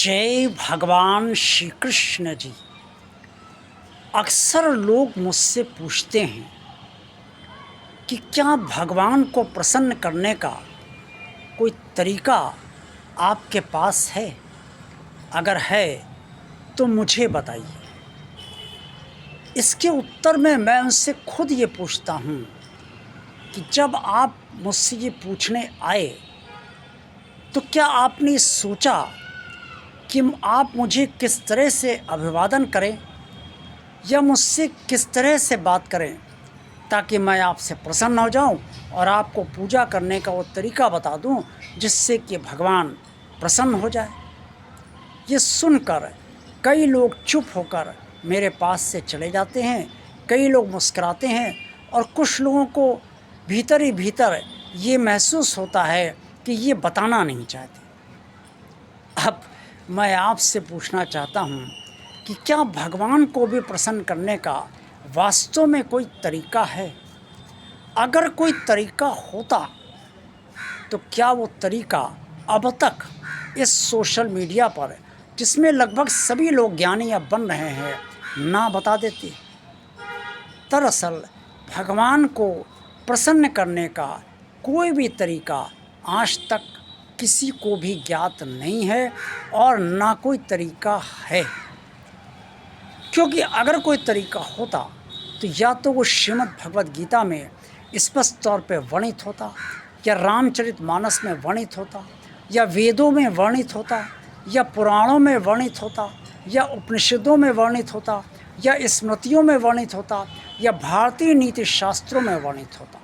जय भगवान श्री कृष्ण जी। अक्सर लोग मुझसे पूछते हैं कि क्या भगवान को प्रसन्न करने का कोई तरीका आपके पास है? अगर है तो मुझे बताइए। इसके उत्तर में मैं उनसे खुद ये पूछता हूँ कि जब आप मुझसे ये पूछने आए तो क्या आपने सोचा कि आप मुझे किस तरह से अभिवादन करें या मुझसे किस तरह से बात करें ताकि मैं आपसे प्रसन्न हो जाऊं और आपको पूजा करने का वो तरीका बता दूं जिससे कि भगवान प्रसन्न हो जाए। ये सुनकर कई लोग चुप होकर मेरे पास से चले जाते हैं, कई लोग मुस्कुराते हैं और कुछ लोगों को भीतर ही भीतर ये महसूस होता है कि ये बताना नहीं चाहते। अब मैं आपसे पूछना चाहता हूँ कि क्या भगवान को भी प्रसन्न करने का वास्तव में कोई तरीका है? अगर कोई तरीका होता तो क्या वो तरीका अब तक इस सोशल मीडिया पर, जिसमें लगभग सभी लोग ज्ञानी अब बन रहे हैं, ना बता देते? दरअसल भगवान को प्रसन्न करने का कोई भी तरीका आज तक किसी को भी ज्ञात नहीं है और ना कोई तरीका है। क्योंकि अगर कोई तरीका होता तो या तो वो श्रीमद् भगवद गीता में स्पष्ट तौर पे वर्णित होता, या रामचरितमानस में वर्णित होता, या वेदों में वर्णित होता, या पुराणों में वर्णित होता, या उपनिषदों में वर्णित होता, या स्मृतियों में वर्णित होता, या भारतीय नीति शास्त्रों में वर्णित होता।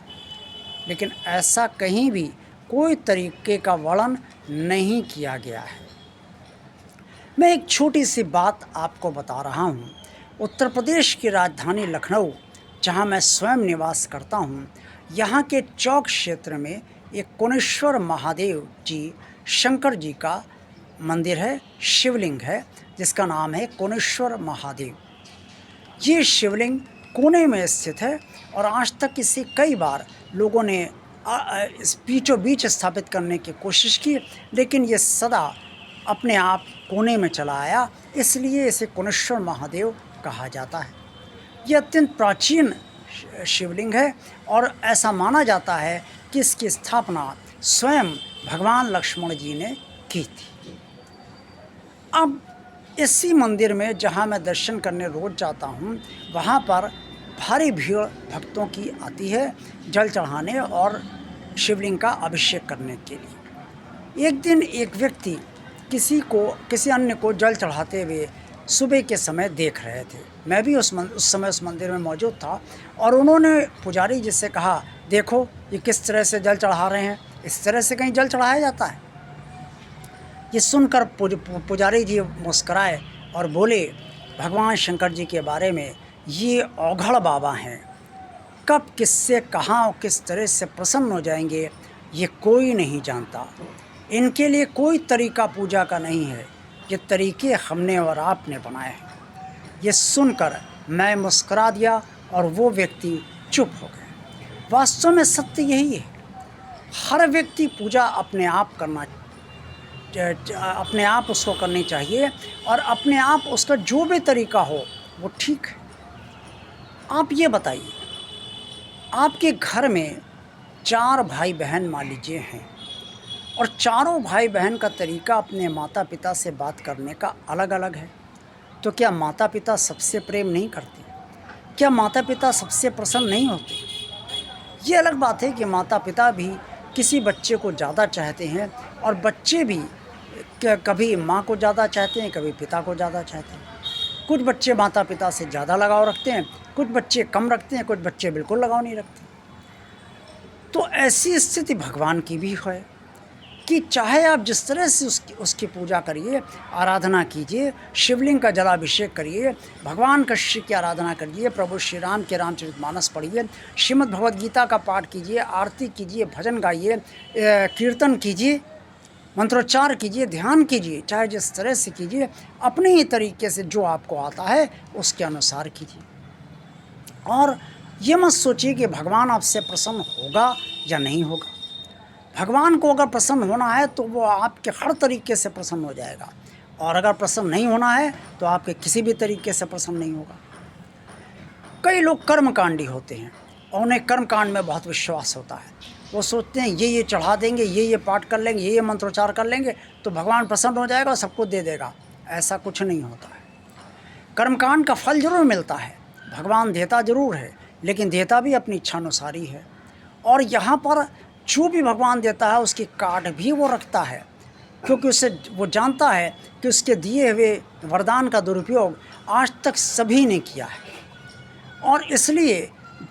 लेकिन ऐसा कहीं भी कोई तरीके का वर्णन नहीं किया गया है। मैं एक छोटी सी बात आपको बता रहा हूँ। उत्तर प्रदेश की राजधानी लखनऊ, जहाँ मैं स्वयं निवास करता हूँ, यहाँ के चौक क्षेत्र में एक कोणेश्वर महादेव जी, शंकर जी का मंदिर है, शिवलिंग है, जिसका नाम है कोणेश्वर महादेव। ये शिवलिंग कोने में स्थित है और आज तक इसे कई बार लोगों ने इस बीचों बीच स्थापित करने की कोशिश की, लेकिन ये सदा अपने आप कोने में चला आया, इसलिए इसे कोणेश्वर महादेव कहा जाता है। ये अत्यंत प्राचीन शिवलिंग है और ऐसा माना जाता है कि इसकी स्थापना स्वयं भगवान लक्ष्मण जी ने की थी। अब इसी मंदिर में जहाँ मैं दर्शन करने रोज जाता हूँ, वहाँ पर भारी भीड़ भक्तों की आती है जल चढ़ाने और शिवलिंग का अभिषेक करने के लिए। एक दिन एक व्यक्ति किसी अन्य को जल चढ़ाते हुए सुबह के समय देख रहे थे। मैं भी उस समय उस मंदिर में मौजूद था और उन्होंने पुजारी जी से कहा, देखो ये किस तरह से जल चढ़ा रहे हैं, इस तरह से कहीं जल चढ़ाया जाता है? ये सुनकर पुजारी जी मुस्कराए और बोले, भगवान शंकर जी के बारे में ये औघड़ बाबा हैं, कब किससे कहाँ और किस तरह से प्रसन्न हो जाएंगे ये कोई नहीं जानता। इनके लिए कोई तरीका पूजा का नहीं है, ये तरीके हमने और आपने बनाए हैं। ये सुनकर मैं मुस्करा दिया और वो व्यक्ति चुप हो गए। वास्तव में सत्य यही है, हर व्यक्ति पूजा अपने आप उसको करनी चाहिए और अपने आप उसका जो भी तरीका हो वो ठीक है। आप ये बताइए, आपके घर में 4 भाई बहन मान लीजिए हैं और चारों भाई बहन का तरीका अपने माता पिता से बात करने का अलग अलग है, तो क्या माता पिता सबसे प्रेम नहीं करते? क्या माता पिता सबसे प्रसन्न नहीं होते? ये अलग बात है कि माता पिता भी किसी बच्चे को ज़्यादा चाहते हैं और बच्चे भी कभी माँ को ज़्यादा चाहते हैं, कभी पिता को ज़्यादा चाहते हैं। कुछ बच्चे माता पिता से ज़्यादा लगाव रखते हैं, कुछ बच्चे कम रखते हैं, कुछ बच्चे बिल्कुल लगाव नहीं रखते। तो ऐसी स्थिति भगवान की भी है कि चाहे आप जिस तरह से उसकी पूजा करिए, आराधना कीजिए, शिवलिंग का जलाभिषेक करिए, भगवान कृष्ण की आराधना करिए, प्रभु श्री राम के रामचरितमानस पढ़िए, श्रीमद् भगवद गीता का पाठ कीजिए, आरती कीजिए, भजन गाइए, कीर्तन कीजिए, मंत्रोच्चार कीजिए, ध्यान कीजिए, चाहे जिस तरह से कीजिए, अपने ही तरीके से जो आपको आता है उसके अनुसार कीजिए। और ये मत सोचिए कि भगवान आपसे प्रसन्न होगा या नहीं होगा। भगवान को अगर प्रसन्न होना है तो वो आपके हर तरीके से प्रसन्न हो जाएगा। और अगर प्रसन्न नहीं होना है तो आपके किसी भी तरीके से प्रसन्न नहीं होगा। कई लोग कर्मकांडी होते हैं और उन्हें कर्मकांड में बहुत विश्वास होता है। वो सोचते हैं ये चढ़ा देंगे, ये पाठ कर लेंगे, ये मंत्रोच्चार कर लेंगे तो भगवान प्रसन्न हो जाएगा और सबको दे देगा। ऐसा कुछ नहीं होता है। कर्मकांड का फल जरूर मिलता है, भगवान देता जरूर है, लेकिन देता भी अपनी इच्छानुसार ही है। और यहाँ पर जो भी भगवान देता है उसकी काट भी वो रखता है, क्योंकि उसे वो जानता है कि उसके दिए हुए वरदान का दुरुपयोग आज तक सभी ने किया है। और इसलिए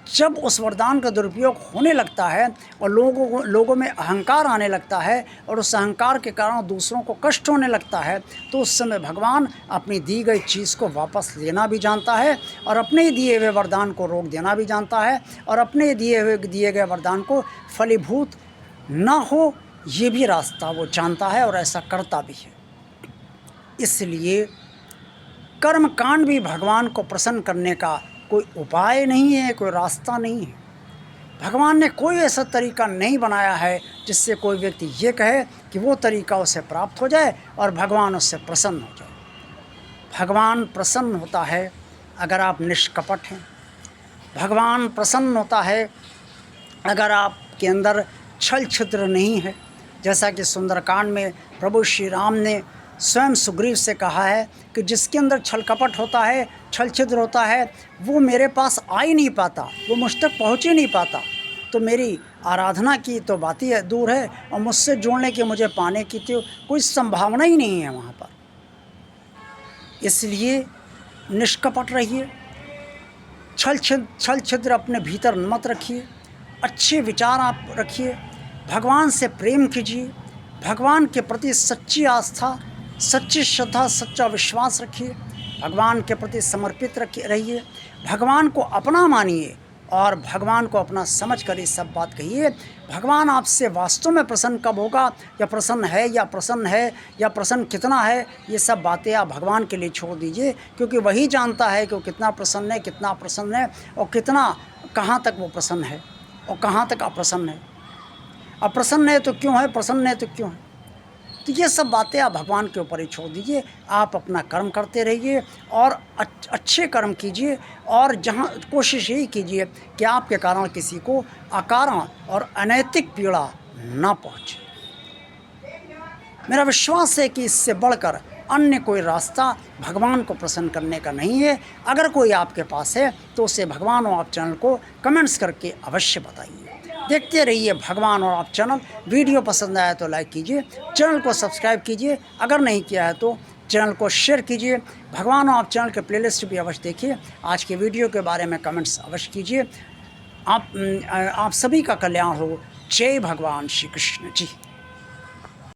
जब उस वरदान का दुरुपयोग होने लगता है और लोगों में अहंकार आने लगता है और उस अहंकार के कारण दूसरों को कष्ट होने लगता है, तो उस समय भगवान अपनी दी गई चीज़ को वापस लेना भी जानता है और अपने ही दिए हुए वरदान को रोक देना भी जानता है और अपने दिए गए वरदान को फलीभूत ना हो ये भी रास्ता वो जानता है और ऐसा करता भी है। इसलिए कर्मकांड भी भगवान को प्रसन्न करने का कोई उपाय नहीं है, कोई रास्ता नहीं है। भगवान ने कोई ऐसा तरीका नहीं बनाया है जिससे कोई व्यक्ति ये कहे कि वो तरीका उसे प्राप्त हो जाए और भगवान उससे प्रसन्न हो जाए। भगवान प्रसन्न होता है अगर आप निष्कपट हैं। भगवान प्रसन्न होता है अगर आपके अंदर छल छिद्र नहीं है। जैसा कि सुंदरकांड में प्रभु श्री राम ने स्वयं सुग्रीव से कहा है कि जिसके अंदर छल कपट होता है, छल छिद्र होता है, वो मेरे पास आ ही नहीं पाता, वो मुझ तक पहुँच ही नहीं पाता। तो मेरी आराधना की तो बात ही दूर है और मुझसे जोड़ने की, मुझे पाने की तो कोई संभावना ही नहीं है वहाँ पर। इसलिए निष्कपट रहिए, छल छिद्र अपने भीतर मत रखिए, अच्छे विचार आप रखिए, भगवान से प्रेम कीजिए, भगवान के प्रति सच्ची आस्था, सच्ची श्रद्धा, सच्चा विश्वास रखिए, भगवान के प्रति समर्पित रहिए, भगवान को अपना मानिए और भगवान को अपना समझ कर ये सब बात कहिए। भगवान आपसे वास्तव में प्रसन्न कब होगा, या प्रसन्न है या प्रसन्न कितना है, ये सब बातें आप भगवान के लिए छोड़ दीजिए, क्योंकि वही जानता है कि वो कितना प्रसन्न है और कितना कहाँ तक वो प्रसन्न है और कहाँ तक अप्रसन्न है। अप्रसन्न है तो क्यों है, प्रसन्न है तो क्यों है। तो ये सब बातें आप भगवान के ऊपर ही छोड़ दीजिए। आप अपना कर्म करते रहिए और अच्छे कर्म कीजिए और जहाँ कोशिश यही कीजिए कि आपके कारण किसी को अकारण और अनैतिक पीड़ा ना पहुँचे। मेरा विश्वास है कि इससे बढ़कर अन्य कोई रास्ता भगवान को प्रसन्न करने का नहीं है। अगर कोई आपके पास है तो उसे भगवान और आप चैनल को कमेंट्स करके अवश्य बताइए। देखते रहिए भगवान और आप चैनल। वीडियो पसंद आया तो लाइक कीजिए, चैनल को सब्सक्राइब कीजिए, अगर नहीं किया है तो चैनल को शेयर कीजिए। भगवान और आप चैनल के प्लेलिस्ट भी अवश्य देखिए। आज के वीडियो के बारे में कमेंट्स अवश्य कीजिए। आप सभी का कल्याण हो। जय भगवान श्री कृष्ण जी।